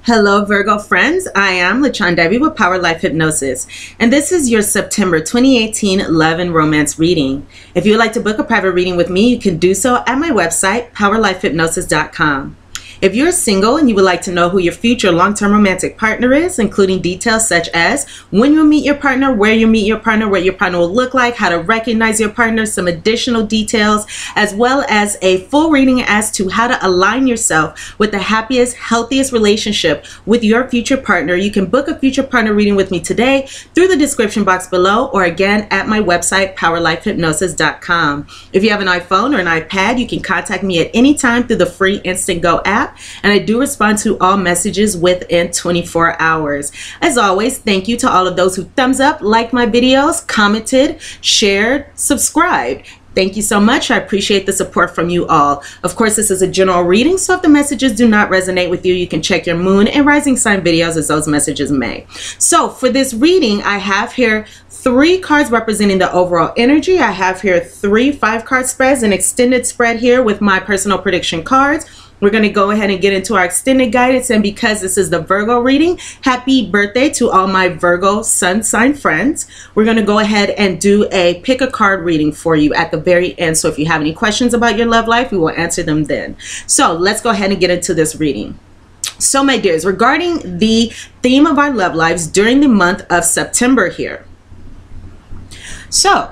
Hello Virgo friends, I am LaChondevi with Power Life Hypnosis, and this is your September 2018 love and romance reading. If you would like to book a private reading with me, you can do so at my website, POWERLIFEHYPNOSIS.com. If you're single and you would like to know who your future long-term romantic partner is, including details such as when you'll meet your partner, where you meet your partner, what your partner will look like, how to recognize your partner, some additional details, as well as a full reading as to how to align yourself with the happiest, healthiest relationship with your future partner, you can book a future partner reading with me today through the description box below, or again at my website, PowerLifeHypnosis.com. If you have an iPhone or an iPad, you can contact me at any time through the free Instant Go app. And I do respond to all messages within 24 hours. As always, thank you to all of those who thumbs up, liked my videos, commented, shared, subscribed. Thank you so much. I appreciate the support from you all. Of course, this is a general reading, so if the messages do not resonate with you, you can check your moon and rising sign videos as those messages may. So for this reading, I have here 3 cards representing the overall energy. I have here 3 5-card spreads, an extended spread here with my personal prediction cards. We're going to go ahead and get into our extended guidance, and because this is the Virgo reading, happy birthday to all my Virgo sun sign friends. We're going to go ahead and do a pick a card reading for you at the very end, so if you have any questions about your love life, we will answer them then. So let's go ahead and get into this reading. So my dears, regarding the theme of our love lives during the month of September here. So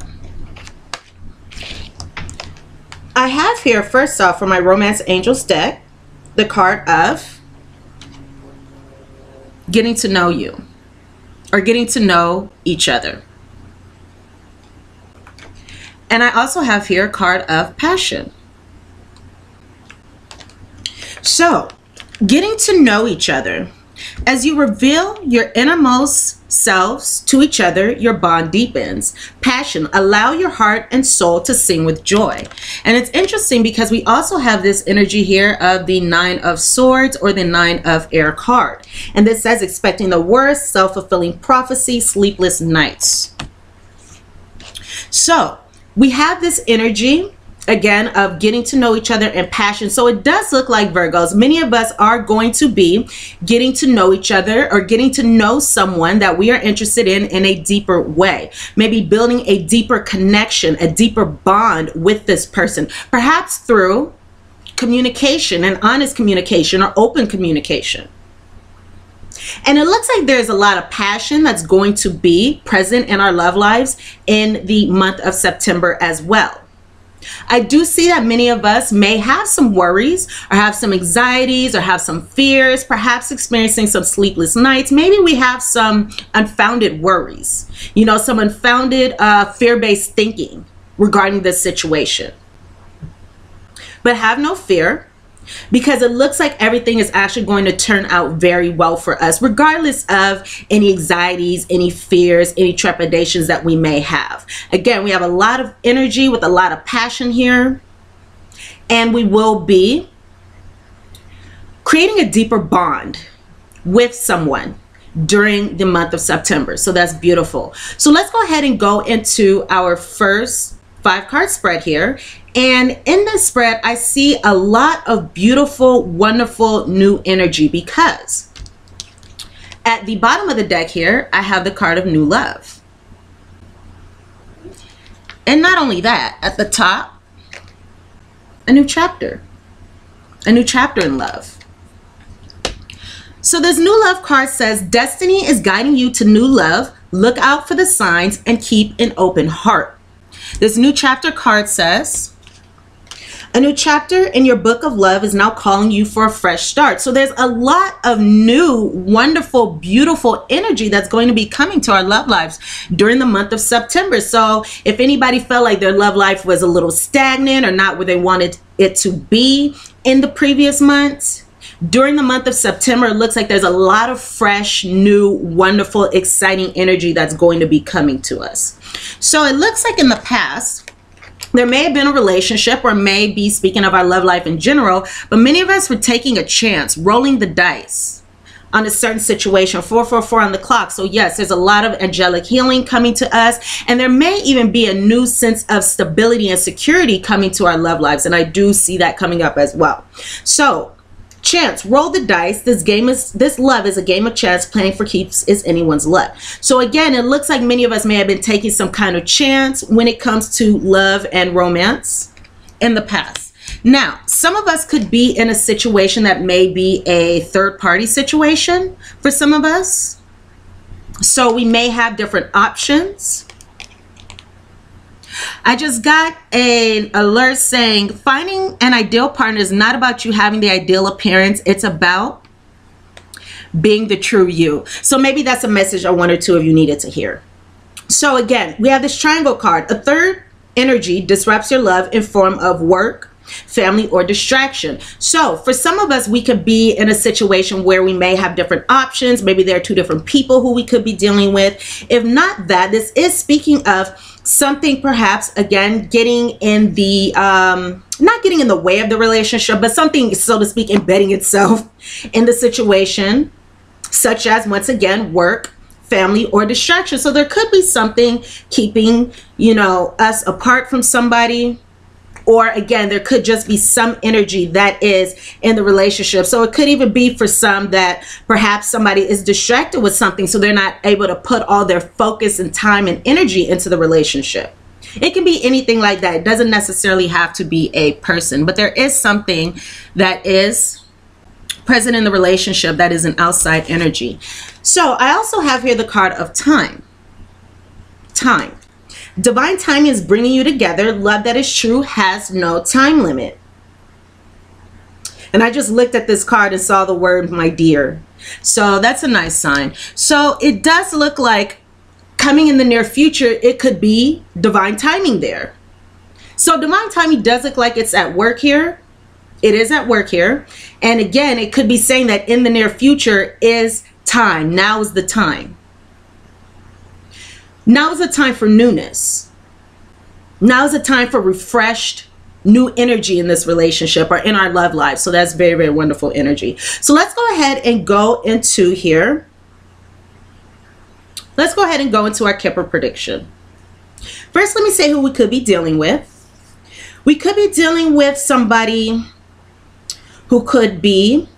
I have here, first off, for my Romance Angels deck, the card of getting to know you, or getting to know each other. And I also have here a card of passion. So, getting to know each other. As you reveal your innermost selves to each other, your bond deepens. Passion, allow your heart and soul to sing with joy. And it's interesting because we also have this energy here of the 9 of Swords, or the 9 of Air card. And this says expecting the worst, self-fulfilling prophecy, sleepless nights. So we have this energy again of getting to know each other and passion. So it does look like, Virgos, many of us are going to be getting to know each other, or getting to know someone that we are interested in a deeper way. Maybe building a deeper connection, a deeper bond with this person, perhaps through communication and honest communication or open communication. And it looks like there's a lot of passion that's going to be present in our love lives in the month of September as well. I do see that many of us may have some worries, or have some anxieties, or have some fears, perhaps experiencing some sleepless nights. Maybe we have some unfounded worries, you know, some unfounded fear-based thinking regarding this situation. But have no fear, because it looks like everything is actually going to turn out very well for us, regardless of any anxieties, any fears, any trepidations that we may have. Again, we have a lot of energy with a lot of passion here, and we will be creating a deeper bond with someone during the month of September. So that's beautiful. So let's go ahead and go into our first 5-card spread here. And in this spread, I see a lot of beautiful, wonderful new energy, because at the bottom of the deck here, I have the card of new love. And not only that, at the top, a new chapter in love. So this new love card says, destiny is guiding you to new love. Look out for the signs and keep an open heart. This new chapter card says, a new chapter in your book of love is now calling you for a fresh start. So there's a lot of new, wonderful, beautiful energy that's going to be coming to our love lives during the month of September. So if anybody felt like their love life was a little stagnant or not where they wanted it to be in the previous months, during the month of September, it looks like there's a lot of fresh, new, wonderful, exciting energy that's going to be coming to us. So it looks like in the past, there may have been a relationship, or may be speaking of our love life in general, but many of us were taking a chance, rolling the dice on a certain situation. 444 on the clock. So yes, there's a lot of angelic healing coming to us, and there may even be a new sense of stability and security coming to our love lives, and I do see that coming up as well. So Chance, roll the dice. This love is a game of chance. Playing for keeps is anyone's luck. So again, it looks like many of us may have been taking some kind of chance when it comes to love and romance in the past. Now, some of us could be in a situation that may be a third-party situation for some of us. So we may have different options. I just got an alert saying finding an ideal partner is not about you having the ideal appearance. It's about being the true you. So maybe that's a message one or two of you needed to hear. So again, we have this triangle card. A third energy disrupts your love in form of work, family, or distraction. So for some of us, we could be in a situation where we may have different options. Maybe there are two different people who we could be dealing with. If not that, this is speaking of something perhaps, again, getting in the, not getting in the way of the relationship, but something, so to speak, embedding itself in the situation, such as, once again, work, family, or distraction. So there could be something keeping, you know, us apart from somebody. Or again, there could just be some energy that is in the relationship. So it could even be for some that perhaps somebody is distracted with something, so they're not able to put all their focus and time and energy into the relationship. It can be anything like that. It doesn't necessarily have to be a person, but there is something that is present in the relationship that is an outside energy. So I also have here the card of time. Time. Divine timing is bringing you together. Love that is true has no time limit. And I just looked at this card and saw the word my dear. So that's a nice sign. So it does look like coming in the near future, it could be divine timing there. So divine timing does look like it's at work here. It is at work here. And again, it could be saying that in the near future is time. Now is the time. Now is a time for newness. Now is a time for refreshed, new energy in this relationship or in our love life. So that's very, very wonderful energy. So let's go ahead and go into here. Let's go ahead and go into our Kipper prediction. First, let me say who we could be dealing with. We could be dealing with somebody who could be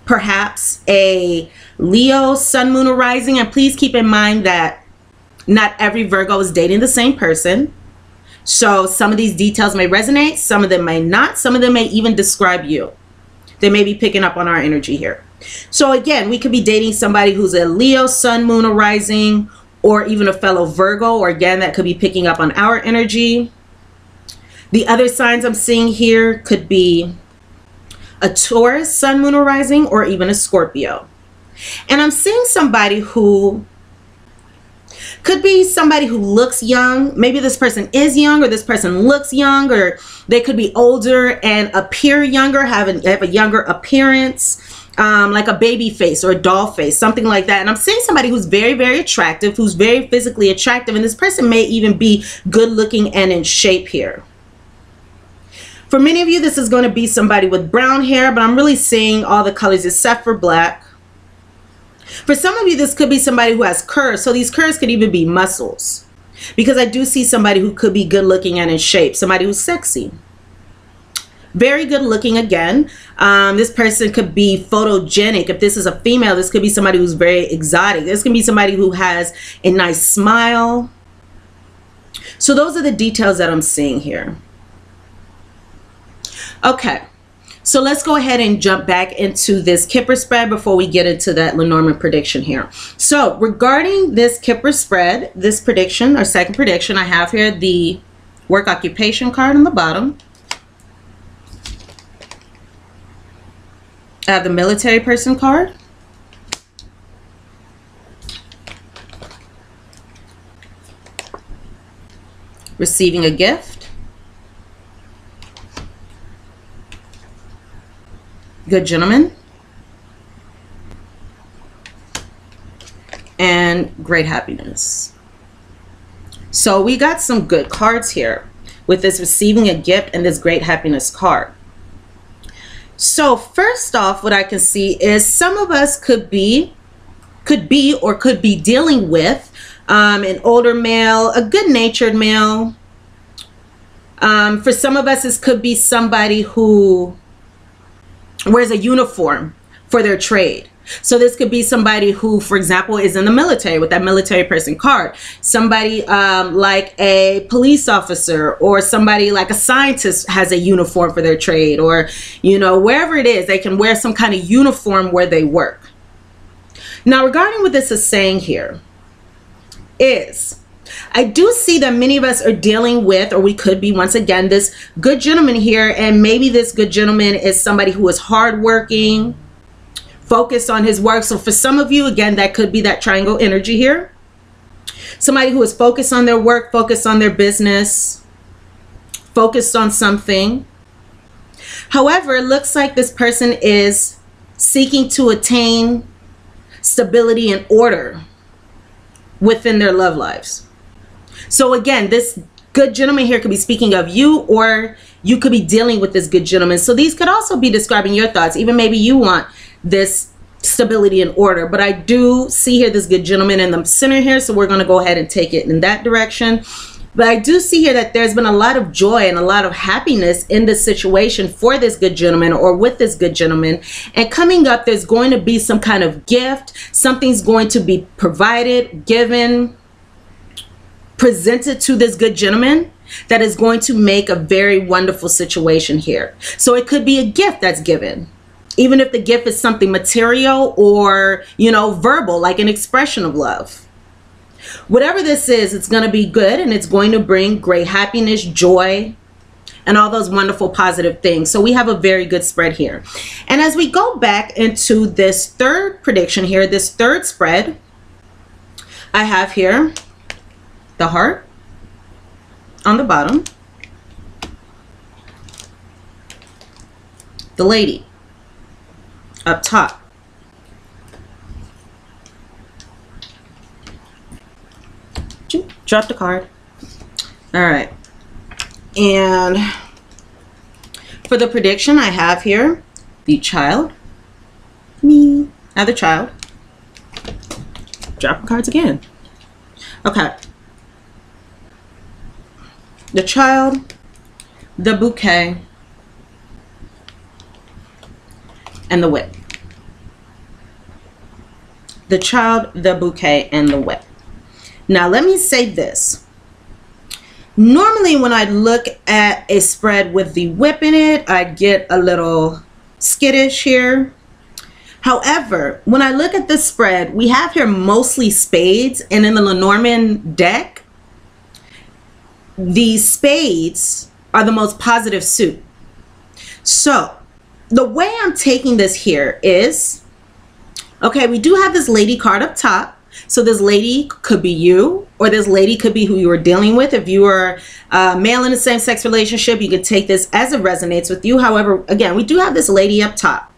perhaps a Leo, Sun, Moon, or Rising. And please keep in mind that not every Virgo is dating the same person. So some of these details may resonate, some of them may not, some of them may even describe you. They may be picking up on our energy here. So again, we could be dating somebody who's a Leo, Sun, Moon, or Rising, or even a fellow Virgo, or again, that could be picking up on our energy. The other signs I'm seeing here could be a Taurus, Sun, Moon, or Rising, or even a Scorpio. And I'm seeing somebody who could be somebody who looks young. Maybe this person is young, or this person looks young, or they could be older and appear younger, have a younger appearance, like a baby face or a doll face, something like that. And I'm seeing somebody who's very, very attractive, who's very physically attractive, and this person may even be good looking and in shape here. For many of you, this is going to be somebody with brown hair, but I'm really seeing all the colors except for black. For some of you, this could be somebody who has curves. So these curves could even be muscles, because I do see somebody who could be good looking and in shape, somebody who's sexy. Very good looking again. This person could be photogenic. If this is a female, this could be somebody who's very exotic. This can be somebody who has a nice smile. So those are the details that I'm seeing here. Okay. So let's go ahead and jump back into this Kipper spread before we get into that Lenormand prediction here. So regarding this Kipper spread, this prediction, or second prediction, I have here the work occupation card on the bottom. I have the military person card. Receiving a gift. Good gentleman. And great happiness. So we got some good cards here with this receiving a gift and this great happiness card. So first off, what I can see is some of us could be dealing with an older male, a good-natured male. For some of us, this could be somebody who wears a uniform for their trade. So this could be somebody who, for example, is in the military with that military person card. Somebody like a police officer, or somebody like a scientist has a uniform for their trade, or, you know, wherever it is, they can wear some kind of uniform where they work. Now, regarding what this is saying here is, I do see that many of us are dealing with, or we could be, once again, this good gentleman here. And maybe this good gentleman is somebody who is hardworking, focused on his work. So for some of you, again, that could be that triangle energy here. Somebody who is focused on their work, focused on their business, focused on something. However, it looks like this person is seeking to attain stability and order within their love lives. So again, this good gentleman here could be speaking of you, or you could be dealing with this good gentleman. So these could also be describing your thoughts. Even maybe you want this stability and order, but I do see here this good gentleman in the center here, so we're going to go ahead and take it in that direction. But I do see here that there's been a lot of joy and a lot of happiness in this situation for this good gentleman, or with this good gentleman. And coming up, there's going to be some kind of gift. Something's going to be provided, given, presented to this good gentleman that is going to make a very wonderful situation here. So it could be a gift that's given, even if the gift is something material or, you know, verbal, like an expression of love. Whatever this is, it's going to be good, and it's going to bring great happiness, joy, and all those wonderful positive things. So we have a very good spread here. And as we go back into this third prediction here, this third spread, I have here the heart on the bottom, the lady up top, drop the card. All right, and for the prediction, I have here the child, me, now the child, drop the cards again. Okay, the child, the bouquet, and the whip. The child, the bouquet, and the whip. Now let me say this. Normally when I look at a spread with the whip in it, I get a little skittish here. However, when I look at this spread, we have here mostly spades, and in the Lenormand deck, the spades are the most positive suit. So the way I'm taking this here is, okay, we do have this lady card up top. So this lady could be you, or this lady could be who you are dealing with. If you are male in a same-sex relationship, you could take this as it resonates with you. However, again, we do have this lady up top.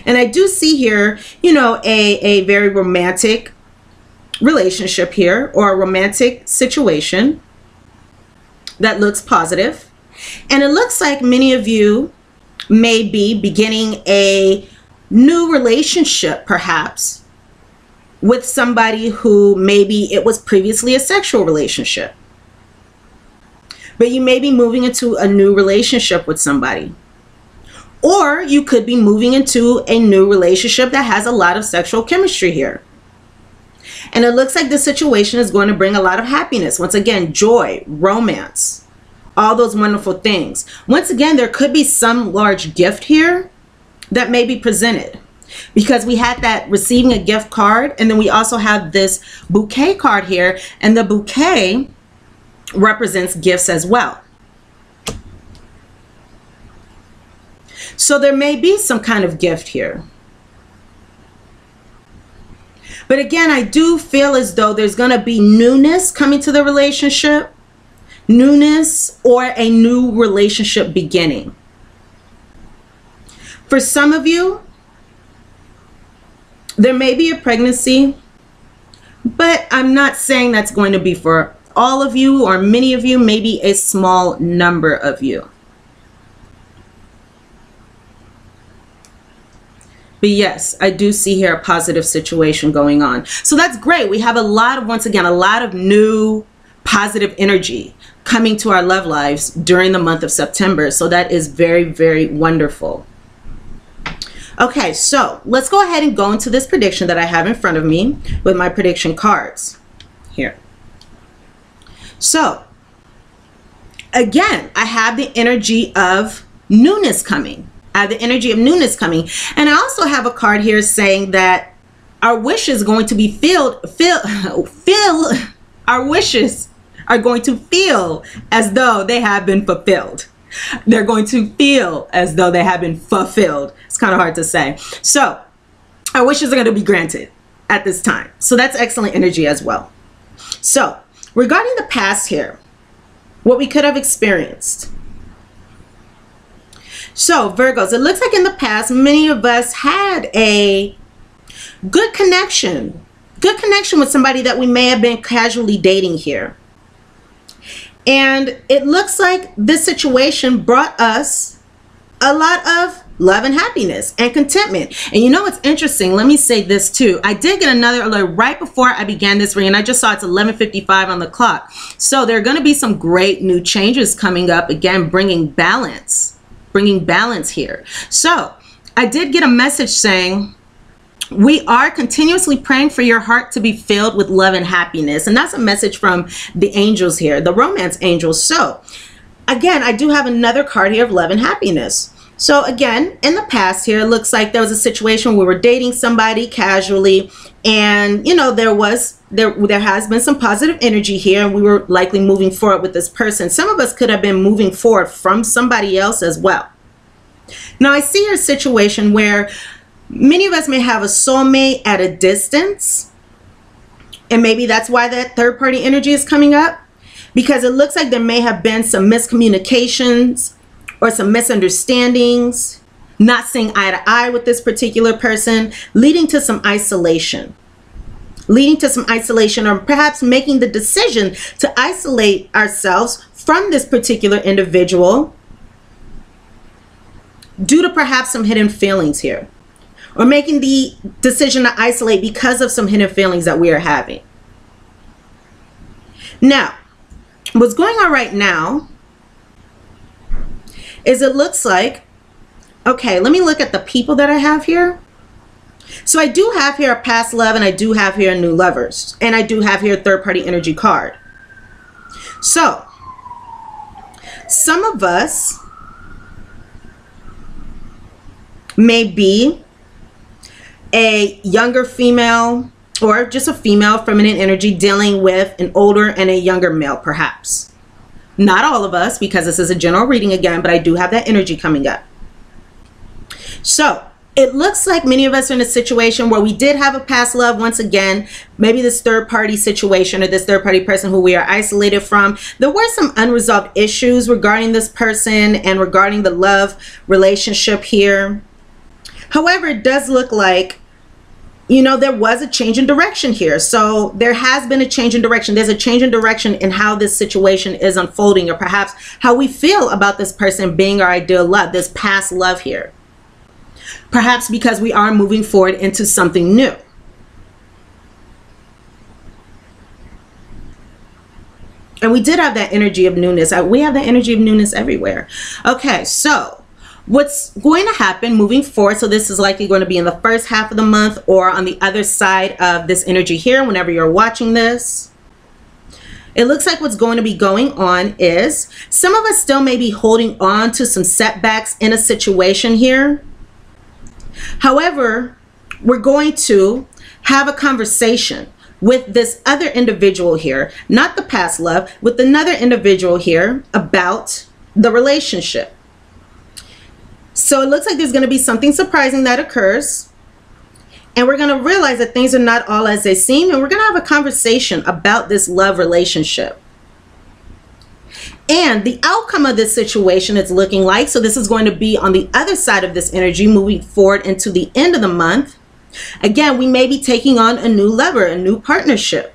And I do see here, you know, a very romantic relationship here, or a romantic situation that looks positive. And it looks like many of you may be beginning a new relationship, perhaps, with somebody who maybe it was previously a sexual relationship. But you may be moving into a new relationship with somebody. Or you could be moving into a new relationship that has a lot of sexual chemistry here. And it looks like this situation is going to bring a lot of happiness. Once again, joy, romance, all those wonderful things. Once again, there could be some large gift here that may be presented, because we had that receiving a gift card, and then we also have this bouquet card here, and the bouquet represents gifts as well. So there may be some kind of gift here. But again, I do feel as though there's going to be newness coming to the relationship, newness, or a new relationship beginning. For some of you, there may be a pregnancy, but I'm not saying that's going to be for all of you or many of you, maybe a small number of you. But yes, I do see here a positive situation going on. So that's great. We have a lot of, once again, a lot of new positive energy coming to our love lives during the month of September. So that is very, very wonderful. Okay, so let's go ahead and go into this prediction that I have in front of me with my prediction cards here. So again, I have the energy of newness coming. I have the energy of newness coming. And I also have a card here saying that our wish is going to be our wishes are going to feel as though they have been fulfilled. They're going to feel as though they have been fulfilled. It's kind of hard to say. So our wishes are going to be granted at this time. So that's excellent energy as well. So regarding the past here, what we could have experienced. So Virgos, it looks like in the past, many of us had a good connection with somebody that we may have been casually dating here. And it looks like this situation brought us a lot of love and happiness and contentment. And you know what's interesting? Let me say this too. I did get another alert right before I began this reading. I just saw it's 11:55 on the clock. So there are going to be some great new changes coming up. Again, bringing balance here. So I did get a message saying, we are continuously praying for your heart to be filled with love and happiness. And that's a message from the angels here, the romance angels. So again, I do have another card here of love and happiness. So again, in the past here, it looks like there was a situation where we were dating somebody casually, and you know, there has been some positive energy here, and we were likely moving forward with this person. Some of us could have been moving forward from somebody else as well. Now I see a situation where many of us may have a soulmate at a distance, and maybe that's why that third party energy is coming up, because it looks like there may have been some miscommunications or some misunderstandings, not seeing eye to eye with this particular person, leading to some isolation, or perhaps making the decision to isolate ourselves from this particular individual due to perhaps some hidden feelings here, or making the decision to isolate because of some hidden feelings that we are having. Now, what's going on right now is it looks like, okay, let me look at the people that I have here. So I do have here a past love, and I do have here new lovers, and I do have here a third party energy card. So some of us may be a younger female, or just a female feminine energy dealing with an older and a younger male, perhaps. Not all of us, because this is a general reading again, but I do have that energy coming up. So it looks like many of us are in a situation where we did have a past love. Once again, maybe this third party situation, or this third party person who we are isolated from. There were some unresolved issues regarding this person and regarding the love relationship here. However, it does look like, you know, there was a change in direction here. So there has been a change in direction. There's a change in direction in how this situation is unfolding, or perhaps how we feel about this person being our ideal love, this past love here. Perhaps because we are moving forward into something new. And we did have that energy of newness. We have that energy of newness everywhere. Okay, so what's going to happen moving forward, so this is likely going to be in the first half of the month or on the other side of this energy here whenever you're watching this. It looks like what's going to be going on is some of us still may be holding on to some setbacks in a situation here. However, we're going to have a conversation with this other individual here, not the past love, with another individual here about the relationship. So it looks like there's going to be something surprising that occurs, and we're going to realize that things are not all as they seem, and we're going to have a conversation about this love relationship. And the outcome of this situation is looking like, so this is going to be on the other side of this energy moving forward into the end of the month. Again, we may be taking on a new lover, a new partnership.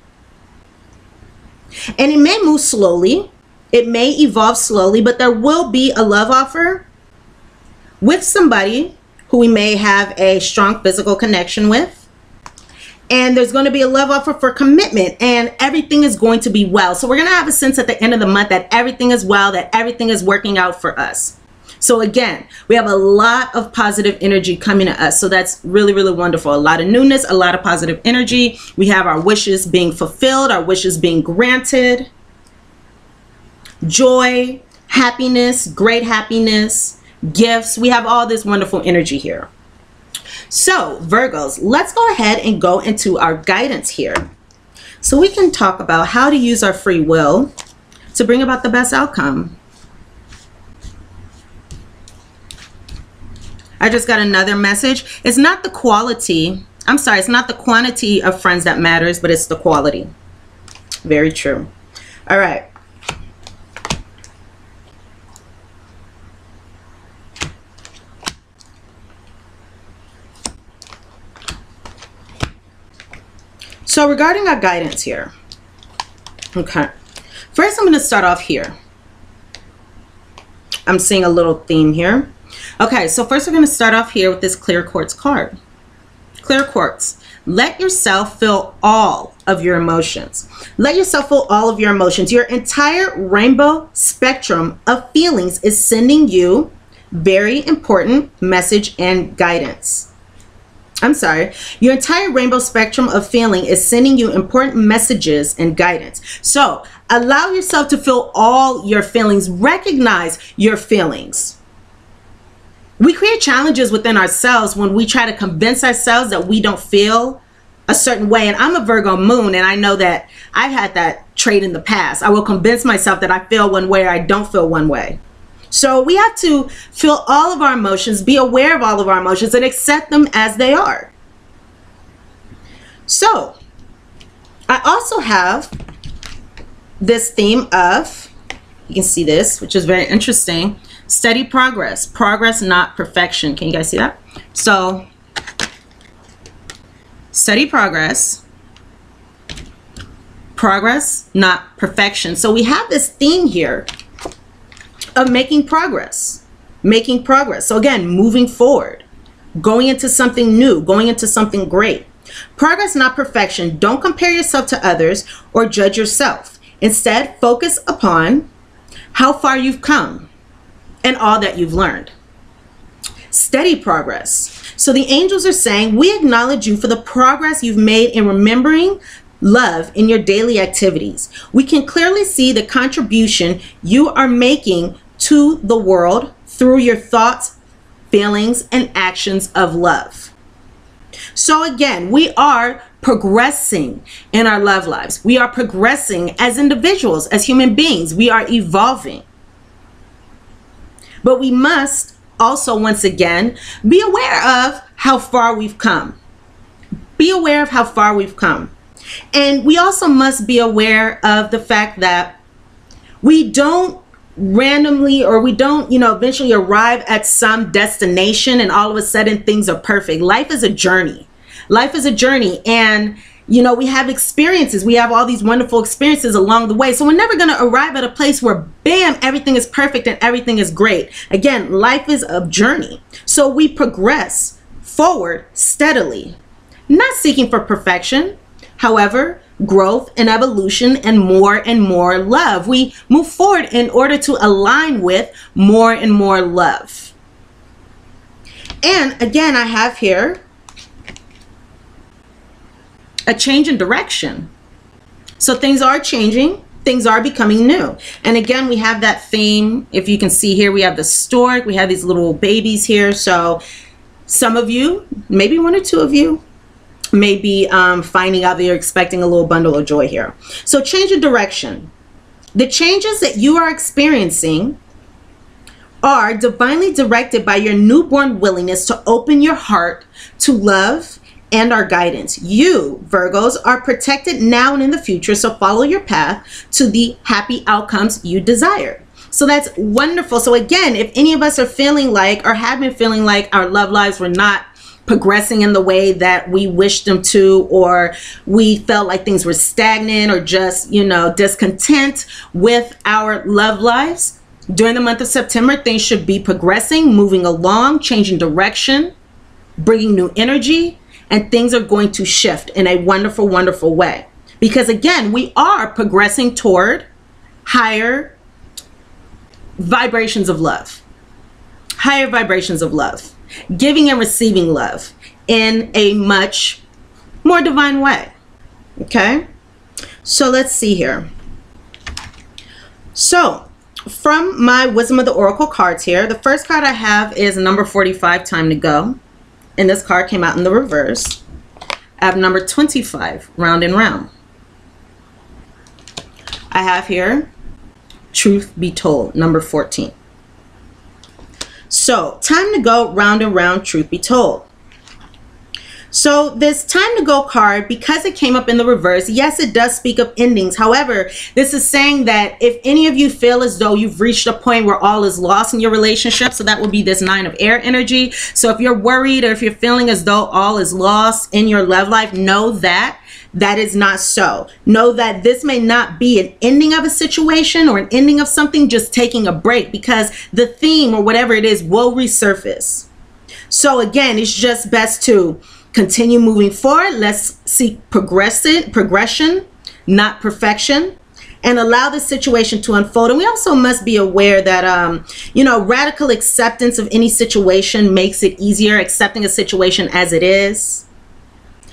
And it may move slowly. It may evolve slowly, but there will be a love offer with somebody who we may have a strong physical connection with. And there's going to be a love offer for commitment, and everything is going to be well. So we're going to have a sense at the end of the month that everything is well, that everything is working out for us. So again, we have a lot of positive energy coming to us. So that's really, really wonderful. A lot of newness, a lot of positive energy. We have our wishes being fulfilled, our wishes being granted. Joy, happiness, great happiness, gifts. We have all this wonderful energy here. So Virgos, let's go ahead and go into our guidance here. So we can talk about how to use our free will to bring about the best outcome. I just got another message. It's not the quality, I'm sorry, it's not the quantity of friends that matters, but it's the quality. Very true. All right. So regarding our guidance here, okay, first I'm going to start off here. I'm seeing a little theme here. Okay, so first we're going to start off here with this clear quartz card. Clear quartz. Let yourself feel all of your emotions. Let yourself feel all of your emotions. Your entire rainbow spectrum of feelings is sending you very important message and guidance. I'm sorry, your entire rainbow spectrum of feeling is sending you important messages and guidance. So allow yourself to feel all your feelings. Recognize your feelings. We create challenges within ourselves when we try to convince ourselves that we don't feel a certain way. And I'm a Virgo moon, and I know that I've had that trait in the past. I will convince myself that I feel one way or I don't feel one way. So we have to feel all of our emotions, be aware of all of our emotions, and accept them as they are. So I also have this theme of, you can see this, which is very interesting, steady progress. Progress, not perfection. Can you guys see that? So steady progress. Progress, not perfection. So we have this theme here of making progress. Making progress. So again, moving forward, going into something new, going into something great. Progress, not perfection. Don't compare yourself to others or judge yourself. Instead, focus upon how far you've come and all that you've learned. Steady progress. So the angels are saying, we acknowledge you for the progress you've made in remembering love in your daily activities. We can clearly see the contribution you are making to the world through your thoughts, feelings, and actions of love. So again, we are progressing in our love lives. We are progressing as individuals, as human beings. We are evolving. But we must also, once again, be aware of how far we've come. Be aware of how far we've come. And we also must be aware of the fact that we don't randomly, or we don't, eventually arrive at some destination and all of a sudden things are perfect. Life is a journey. Life is a journey. And, we have experiences. We have all these wonderful experiences along the way. So we're never going to arrive at a place where, bam, everything is perfect and everything is great. Again, life is a journey. So we progress forward steadily, not seeking for perfection. However, growth and evolution and more love. We move forward in order to align with more and more love. And again, I have here a change in direction. So things are changing. Things are becoming new. And again, we have that theme. If you can see here, we have the stork. We have these little babies here. So some of you, maybe one or two of you, may be finding out that you're expecting a little bundle of joy here. So change of direction. The changes that you are experiencing are divinely directed by your newborn willingness to open your heart to love and our guidance. You, Virgos, are protected now and in the future, so follow your path to the happy outcomes you desire. So that's wonderful. So again, if any of us are feeling like, or have been feeling like, our love lives were not progressing in the way that we wished them to, or we felt like things were stagnant, or just, discontent with our love lives, during the month of September, things should be progressing, moving along, changing direction, bringing new energy, and things are going to shift in a wonderful, wonderful way. Because again, we are progressing toward higher vibrations of love. higher vibrations of love, giving and receiving love in a much more divine way. Okay, so let's see here. So from my Wisdom of the Oracle cards here, the first card I have is number 45, Time to Go. And this card came out in the reverse. I have number 25, Round and Round. I have here Truth Be Told, number 14. So time to go, round and round, truth be told. So this time to go card, because it came up in the reverse, yes, it does speak of endings. However, this is saying that if any of you feel as though you've reached a point where all is lost in your relationship, so that will be this 9 of air energy. So if you're worried or if you're feeling as though all is lost in your love life, know that that is not so. Know that this may not be an ending of a situation or an ending of something, just taking a break, because the theme or whatever it is will resurface. So again, it's just best to continue moving forward. Let's seek progression, not perfection, and allow the situation to unfold. And we also must be aware that, you know, radical acceptance of any situation makes it easier, accepting a situation as it is,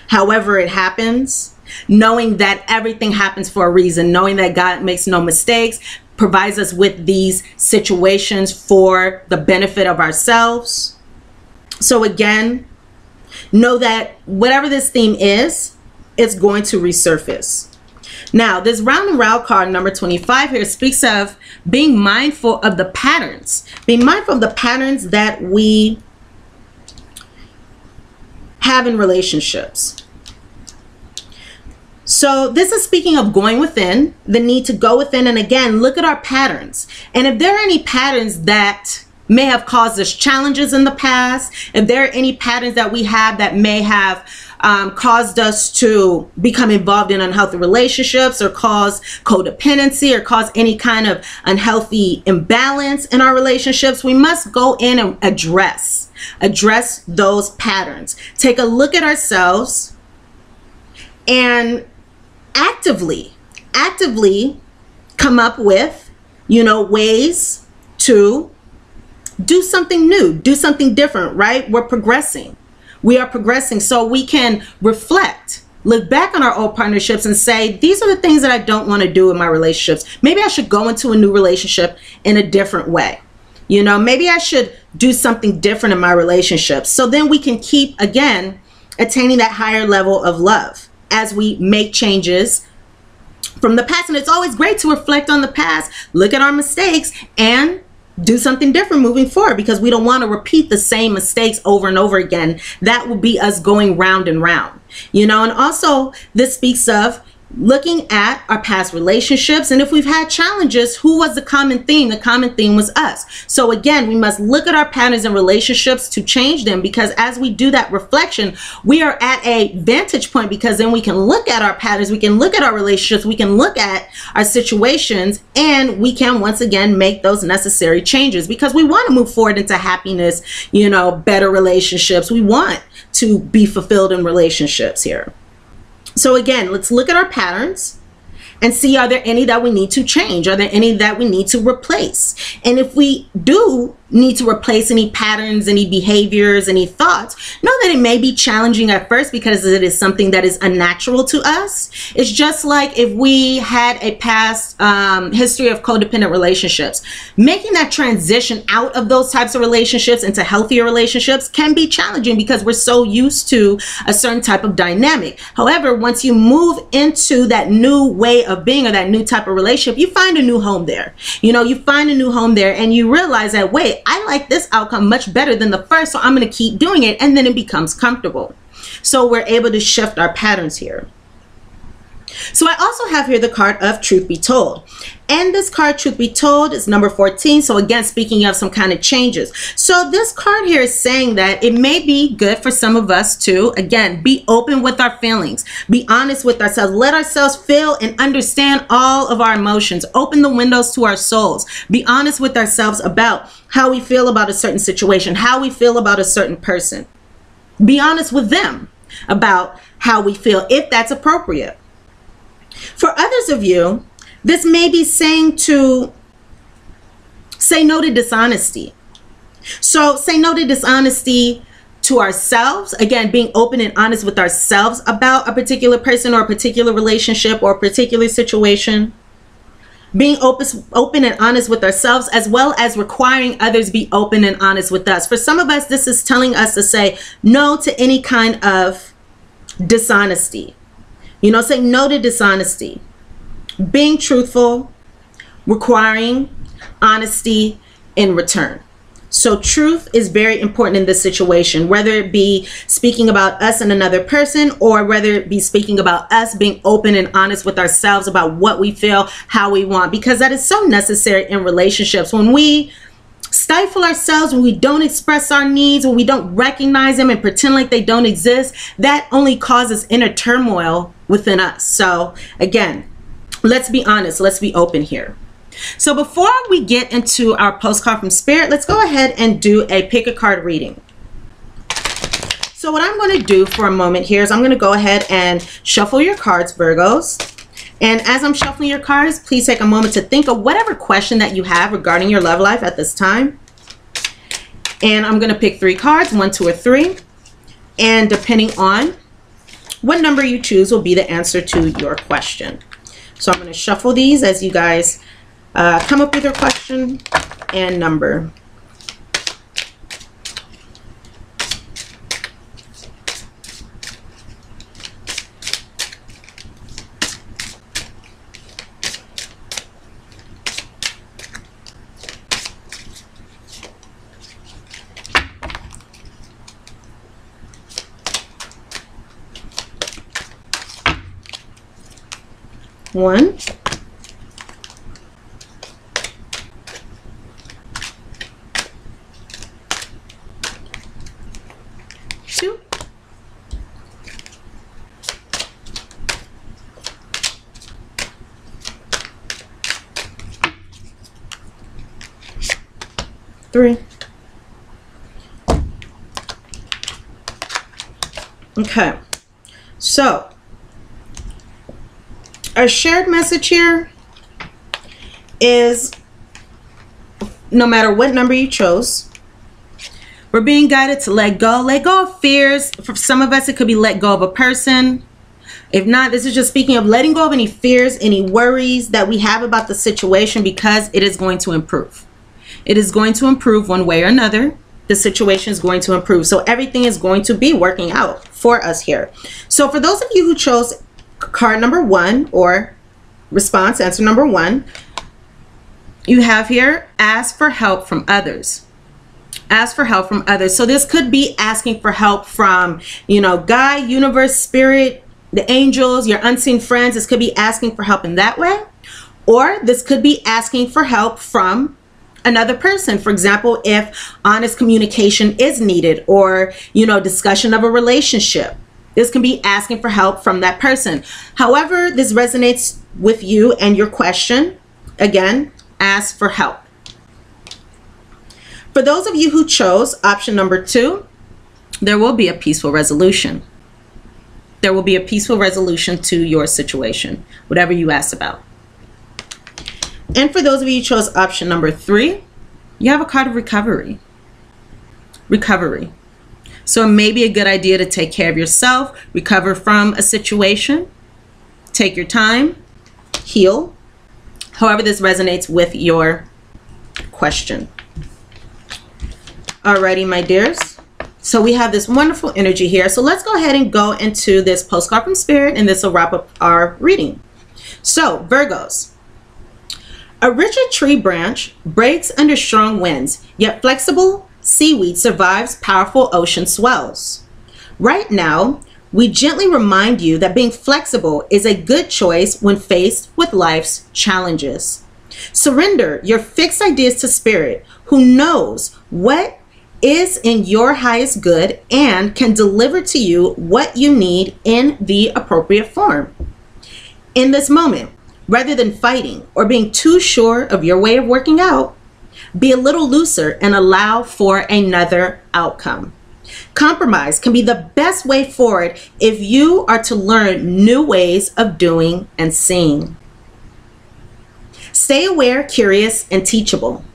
however it happens, knowing that everything happens for a reason, knowing that God makes no mistakes, provides us with these situations for the benefit of ourselves. So again, know that whatever this theme is, it's going to resurface. Now, this round and round card, number 25 here, speaks of being mindful of the patterns. Being mindful of the patterns that we have in relationships. So this is speaking of going within, the need to go within, and again, look at our patterns. And if there are any patterns that may have caused us challenges in the past, if there are any patterns that we have that may have caused us to become involved in unhealthy relationships, or cause codependency, or cause any kind of unhealthy imbalance in our relationships, we must go in and address those patterns. Take a look at ourselves and actively come up with, you know, ways to do something new, do something different, right? We're progressing. We are progressing, so we can reflect, look back on our old partnerships and say, these are the things that I don't want to do in my relationships. Maybe I should go into a new relationship in a different way. You know, maybe I should do something different in my relationships. So then we can keep, again, attaining that higher level of love as we make changes from the past. And it's always great to reflect on the past, look at our mistakes, and do something different moving forward, because we don't want to repeat the same mistakes over and over again. That will be us going round and round, you know. And also this speaks of looking at our past relationships, and if we've had challenges, who was the common theme? The common theme was us. So again, we must look at our patterns and relationships to change them, because as we do that reflection, we are at a vantage point, because then we can look at our patterns, we can look at our relationships, we can look at our situations, and we can once again make those necessary changes, because we want to move forward into happiness, you know, better relationships. We want to be fulfilled in relationships here. So again, let's look at our patterns and see, are there any that we need to change? Are there any that we need to replace? And if we do need to replace any patterns, any behaviors, any thoughts, know that it may be challenging at first, because it is something that is unnatural to us. It's just like if we had a past history of codependent relationships. Making that transition out of those types of relationships into healthier relationships can be challenging, because we're so used to a certain type of dynamic. However, once you move into that new way of being, or that new type of relationship, you find a new home there. You know, you find a new home there, and you realize that, wait, I like this outcome much better than the first, so I'm going to keep doing it, and then it becomes comfortable. So we're able to shift our patterns here. So I also have here the card of Truth Be Told. And this card, Truth Be Told, is number 14. So again, speaking of some kind of changes. So this card here is saying that it may be good for some of us to, again, be open with our feelings. Be honest with ourselves. Let ourselves feel and understand all of our emotions. Open the windows to our souls. Be honest with ourselves about how we feel about a certain situation, how we feel about a certain person. Be honest with them about how we feel, if that's appropriate. For others of you, this may be saying to say no to dishonesty. So say no to dishonesty to ourselves. Again, being open and honest with ourselves about a particular person or a particular relationship or a particular situation. Being open and honest with ourselves, as well as requiring others be open and honest with us. For some of us, this is telling us to say no to any kind of dishonesty. You know, say no to dishonesty. Being truthful, requiring honesty in return. So truth is very important in this situation, whether it be speaking about us and another person, or whether it be speaking about us being open and honest with ourselves about what we feel, how we want, because that is so necessary in relationships. When we stifle ourselves, when we don't express our needs, when we don't recognize them and pretend like they don't exist, that only causes inner turmoil within us. So again, let's be honest, let's be open here. So before we get into our postcard from Spirit, let's go ahead and do a pick a card reading. So what I'm going to do for a moment here is I'm going to go ahead and shuffle your cards, Virgos. And as I'm shuffling your cards, please take a moment to think of whatever question that you have regarding your love life at this time. And I'm going to pick 3 cards, 1, 2, or 3. And depending on what number you choose will be the answer to your question. So I'm going to shuffle these as you guys come up with your question and number. One. 2. 3. Okay, so our shared message here is, no matter what number you chose, we're being guided to let go of fears. For some of us, it could be let go of a person. If not, this is just speaking of letting go of any fears, any worries that we have about the situation, because it is going to improve. It is going to improve one way or another. The situation is going to improve. So everything is going to be working out for us here. So for those of you who chose card number 1, or response answer number 1, you have here, ask for help from others. Ask for help from others. So this could be asking for help from, you know, God, universe, spirit, the angels, your unseen friends. This could be asking for help in that way. Or this could be asking for help from another person. For example, if honest communication is needed, or, you know, discussion of a relationship. This can be asking for help from that person. However this resonates with you and your question, again, ask for help. For those of you who chose option number 2, there will be a peaceful resolution. There will be a peaceful resolution to your situation, whatever you asked about. And for those of you who chose option number 3, you have a card of recovery. Recovery. So it may be a good idea to take care of yourself, recover from a situation, take your time, heal. However this resonates with your question. Alrighty, my dears. So we have this wonderful energy here. So let's go ahead and go into this postcard from Spirit, and this will wrap up our reading. So Virgos, a rigid tree branch breaks under strong winds, yet flexible seaweed survives powerful ocean swells. Right now, we gently remind you that being flexible is a good choice when faced with life's challenges. Surrender your fixed ideas to Spirit, who knows what is in your highest good and can deliver to you what you need in the appropriate form. In this moment, rather than fighting or being too sure of your way of working out, be a little looser and allow for another outcome. Compromise can be the best way forward if you are to learn new ways of doing and seeing. Stay aware, curious, and teachable.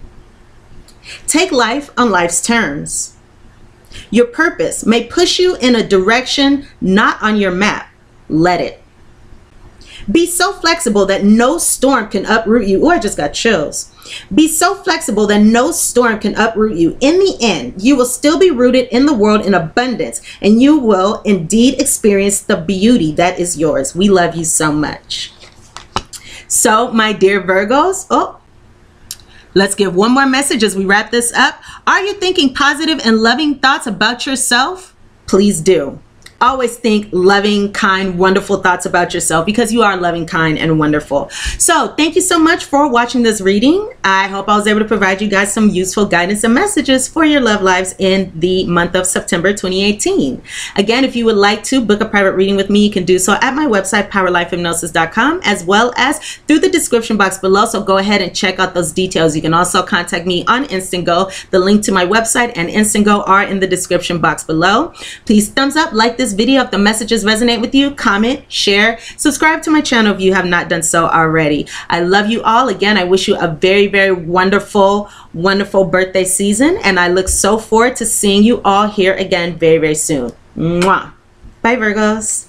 Take life on life's terms. Your purpose may push you in a direction not on your map. Let it. Be so flexible that no storm can uproot you. Oh, I just got chills. Be so flexible that no storm can uproot you. In the end, you will still be rooted in the world in abundance, and you will indeed experience the beauty that is yours. We love you so much. So, my dear Virgos, let's give one more message as we wrap this up. Are you thinking positive and loving thoughts about yourself? Please do. Always think loving, kind, wonderful thoughts about yourself, because you are loving, kind, and wonderful. So thank you so much for watching this reading. I hope I was able to provide you guys some useful guidance and messages for your love lives in the month of September 2018. Again, if you would like to book a private reading with me, you can do so at my website, POWERLIFEHYPNOSIS.com, as well as through the description box below. So go ahead and check out those details. You can also contact me on Instant Go. The link to my website and Instant Go are in the description box below. Please thumbs up, like this video if the messages resonate with you, comment, share, subscribe to my channel if you have not done so already. I love you all. Again, I wish you a very, very wonderful birthday season, and I look so forward to seeing you all here again very, very soon. Mwah. Bye, Virgos.